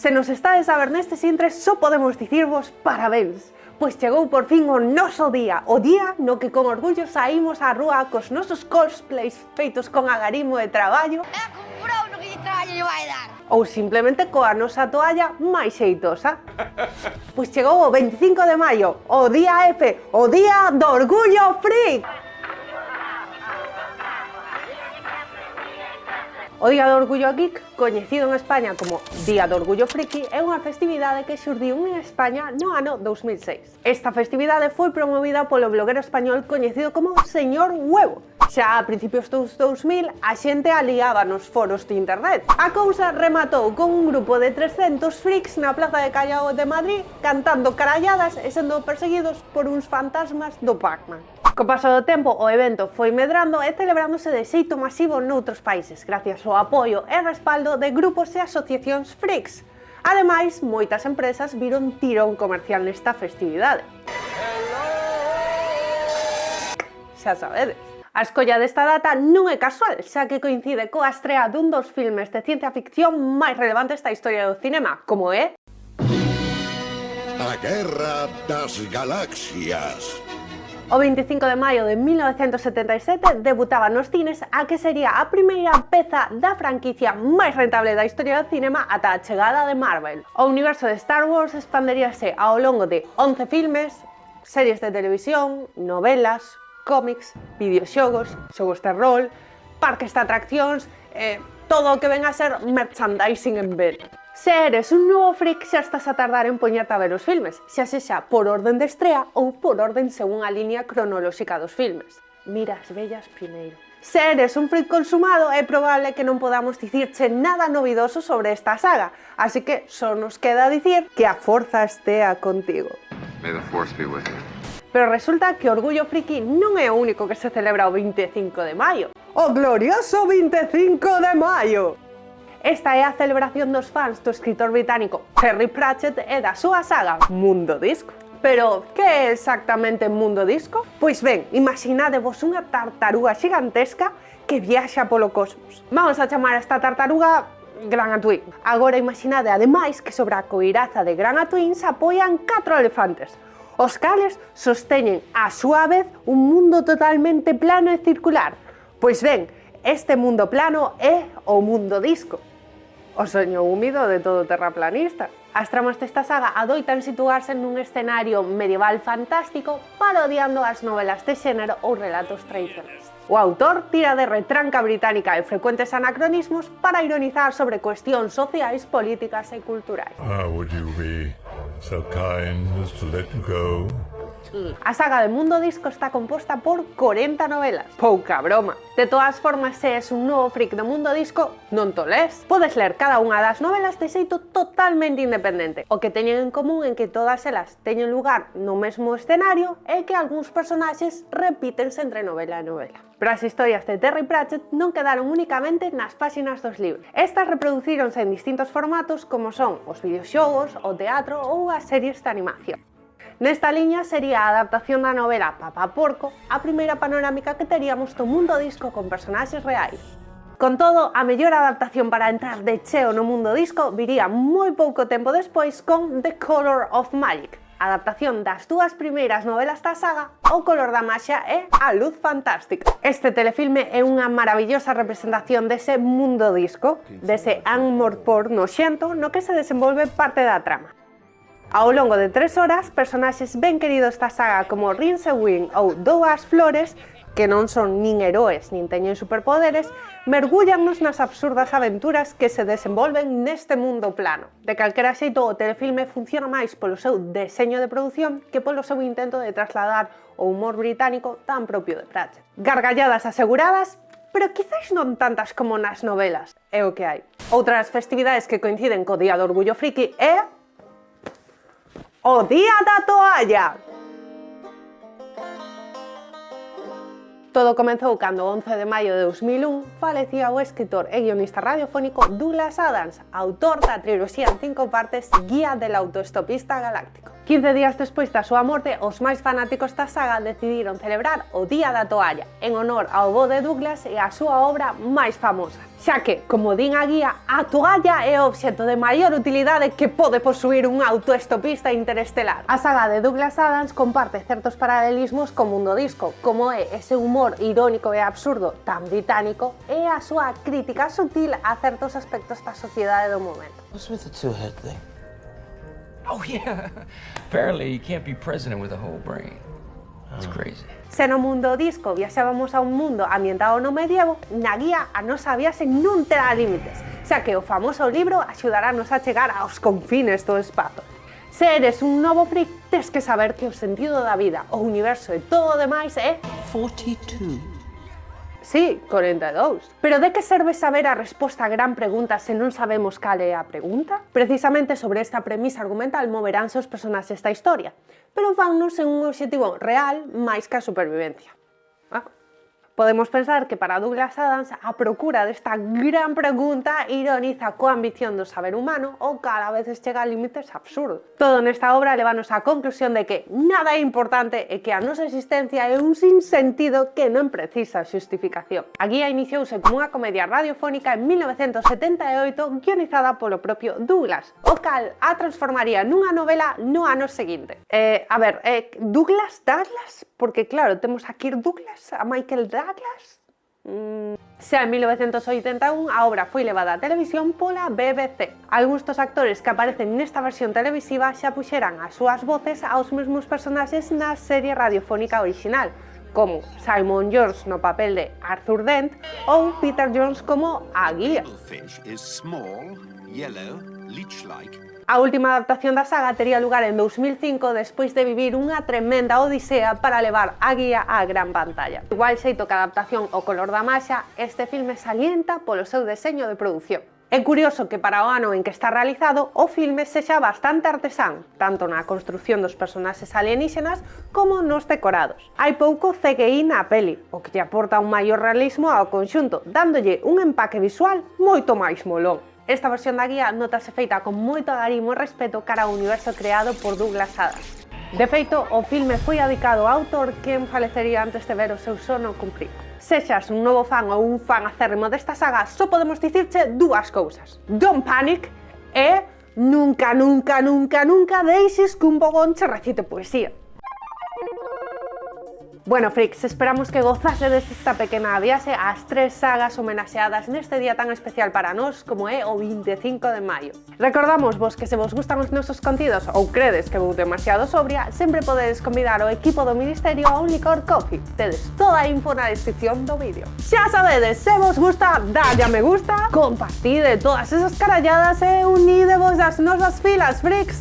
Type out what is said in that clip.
Se nos estades a ver nestes intres, só podemos dicirvos parabéns, pois chegou por fin o noso día, o día no que con orgullo saímos á rúa cos nosos cosplays feitos con agarimo de traballo No que lle traballo lle vai dar. ou simplemente coa nosa toalla máis xeitosa. Pois chegou o 25 de maio, o día F, o día do orgullo freak. O Día do Orgullo Geek, coñecido en España como Día do Orgullo Friki, é unha festividade que xurdiu en España no ano 2006. Esta festividade foi promovida polo bloguero español coñecido como Señor Huevo. Xa a principios dos 2000, a xente aliaba nos foros de internet. A cousa rematou con un grupo de 300 freaks na plaza de Callao de Madrid cantando caralladas e sendo perseguidos por uns fantasmas do Pac-Man. Co paso do tempo, o evento foi medrando e celebrándose de xeito masivo noutros países, gracias ao apoio e respaldo de grupos e asociacións freaks. Ademais, moitas empresas viron tirón comercial nesta festividade. Xa sabedes. A escolla desta data non é casual, xa que coincide coa estrea dun dos filmes de ciencia ficción máis relevantes da historia do cinema, como é A Guerra das Galaxias. O 25 de maio de 1977 debutaba nos cines a que sería a primeira peza da franquicia máis rentable da historia do cinema ata a chegada de Marvel. O universo de Star Wars expanderíase ao longo de 11 filmes, series de televisión, novelas, cómics, videoxogos, xogos de rol, parques de atraccións e todo o que ven a ser merchandising en vela. Se eres un novo freak, xa estás a tardar en poñerte a ver os filmes, xa sexa por orden de estrea ou por orden según a liña cronolóxica dos filmes. Mira as vellas primeiro. Se eres un freak consumado, é probable que non podamos dicirche nada novidoso sobre esta saga, así que só nos queda dicir que a forza estea contigo. May the force be with you. Pero resulta que Orgullo Friki non é o único que se celebra o 25 de maio. O glorioso 25 de maio! Esta é a celebración dos fans do escritor británico Terry Pratchett e da súa saga Mundo Disco. Pero, que é exactamente Mundo Disco? Pois ben, imaginadevos unha tartaruga xigantesca que viaxa polo cosmos. Vamos a chamar a esta tartaruga Gran Twin. Agora imaginade ademais que sobre a coiraza de Gran Twin se apoian 4 elefantes, os cales sosteñen a súa vez un mundo totalmente plano e circular. Pois ben, este mundo plano é o Mundo Disco. O soño húmido de todo terraplanista. As tramas desta saga adoitan situarse nun escenario medieval fantástico parodiando as novelas de xénero ou relatos tradicionais. O autor tira de retranca británica e frecuentes anacronismos para ironizar sobre cuestións sociais, políticas e culturais. Would you be so kind as to let go? A saga de Mundo Disco está composta por 40 novelas. Pouca broma. De todas formas, se és un novo freak do Mundo Disco, non to lees. Podes ler cada unha das novelas de xeito totalmente independente. O que teñen en común en que todas elas teñen lugar no mesmo escenario e que algúns personaxes repítense entre novela e novela. Pero as historias de Terry Pratchett non quedaron únicamente nas páxinas dos libros. Estas reproducíronse en distintos formatos como son os videoxogos, o teatro ou as series de animación. Nesta liña sería a adaptación da novela Papá Porco a primeira panorámica que teríamos do Mundo Disco con personaxes reais. Con todo, a mellor adaptación para entrar de cheo no Mundo Disco viría moi pouco tempo despois con The Color of Magic, adaptación das dúas primeiras novelas da saga, O color da maxia e A luz fantástica. Este telefilme é unha maravillosa representación dese Mundo Disco, dese amor-por noxento no que se desenvolve parte da trama. Ao longo de 3 horas, personaxes ben queridos da saga como Rincewind ou Dúas Flores, que non son nin heróes nin teñen superpoderes, mergúllannos nas absurdas aventuras que se desenvolven neste mundo plano. De calquera xeito, o telefilme funciona máis polo seu deseño de produción que polo seu intento de trasladar o humor británico tan propio de Pratchett. Gargalladas aseguradas, pero quizáis non tantas como nas novelas, é o que hai. Outras festividades que coinciden co Día do Orgullo Friki é o Día da Toalla! Todo comenzou cando o 11 de maio de 2001 falecía o escritor e guionista radiofónico Douglas Adams, autor da triloxía en 5 partes Guía del autoestopista galáctico. 15 días despois da súa morte, os máis fanáticos da saga decidiron celebrar o Día da Toalla, en honor ao avó de Douglas e a súa obra máis famosa. Xa que, como din a guía, a toalla é o obxecto de maior utilidade que pode posuir un autoestopista interestelar. A saga de Douglas Adams comparte certos paralelismos co mundo disco, como é ese humor irónico e absurdo tan británico e a súa crítica sutil a certos aspectos da sociedade do momento. What's with the two-head thing? Oh, yeah. Apparently, you can't be president with a whole brain. It's crazy. Se no mundo disco viaxábamos a un mundo ambientado no medievo, na guía a nosa viaxe non terá límites, xa que o famoso libro axudarános a chegar aos confines do espazo. Se eres un novo freak, tes que saber que o sentido da vida, o universo e todo o demais é 42. Sí, 42. Pero de que serve saber a resposta á gran pregunta se non sabemos cal é a pregunta? Precisamente sobre esta premisa argumental moveránse os personaxes da historia, pero vannos en un obxectivo real máis que a supervivencia. Podemos pensar que para Douglas Adams a procura desta gran pregunta ironiza coa ambición do saber humano o cada veces chega a límites absurdos. Todo nesta obra levanos á conclusión de que nada é importante e que a nosa existencia é un sinsentido que non precisa xustificación. A guía iniciouse como unha comedia radiofónica en 1978 guionizada polo propio Douglas, o cal a transformaría nunha novela no ano seguinte. Douglas? Porque claro, temos a Kirk Douglas, a Michael Douglas. Xa en 1981 a obra foi levada á televisión pola BBC. Algúns dos actores que aparecen nesta versión televisiva xa puxeran as súas voces aos mesmos personaxes na serie radiofónica original, como Simon Jones no papel de Arthur Dent ou Peter Jones como a guía. A última adaptación da saga tería lugar en 2005 despois de vivir unha tremenda odisea para levar a guía á gran pantalla. Igual xeito que a adaptación O color da maxa, este filme salienta polo seu deseño de produción. É curioso que para o ano en que está realizado o filme sexa bastante artesán, tanto na construción dos personaxes alienígenas como nos decorados. Hai pouco CGI na peli, o que lle aporta un maior realismo ao conxunto, dándolle un empaque visual moito máis molón. Esta versión da guía notase feita con moito agarimo e respeto cara ao universo creado por Douglas Adams. De feito, o filme foi dedicado ao autor quen falecería antes de ver o seu sono cumprido. Sexas un novo fan ou un fan acérrimo desta saga, só podemos dicirche dúas cousas. Don't panic e nunca deixes que un bogón che recite poesía. Bueno, freaks, esperamos que gozasedes esta pequena viaxe ás 3 sagas homenaxeadas neste día tan especial para nós como é o 25 de maio. Recordamos vos que se vos gustan os nosos contidos ou credes que vou demasiado sobria, sempre podedes convidar o equipo do Ministerio a un licor coffee. Tedes toda a info na descripción do vídeo. Xa sabedes, se vos gusta, dalle a me gusta, compartide todas esas caralladas e unidevos das nosas filas, freaks.